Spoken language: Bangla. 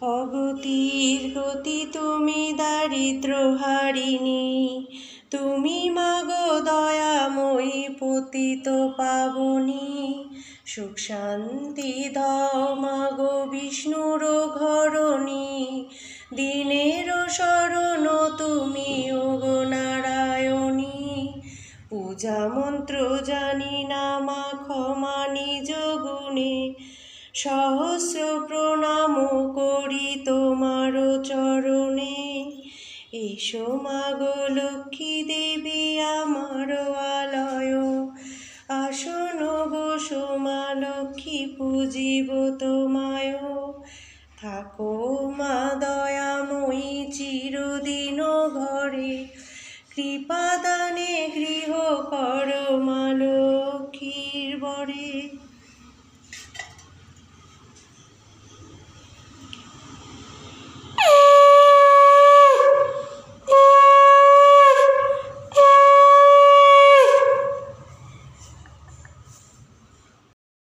অগতির গতি তুমি দারিদ্র হারিণী, তুমি মাগো দয়াময়ী পতিত পাবনী। সুখ শান্তি দাও মাগো বিষ্ণুর ঘরণী, দিনের শরণ তুমি ওগো নারায়ণী। পূজা মন্ত্র জানি না মা ক্ষমা নিজ গুণে, সহস্র প্রণাম করি তোমার চরণে। এসো মাগো লক্ষ্মী দেবী আমার আলয়, আসন বসো মা লক্ষ্মী পূজিব তোমায়। থাকো মা দয়াময়ী চিরদিন ঘরে, কৃপাদানে গৃহ কর মা লক্ষ্মীর বরে।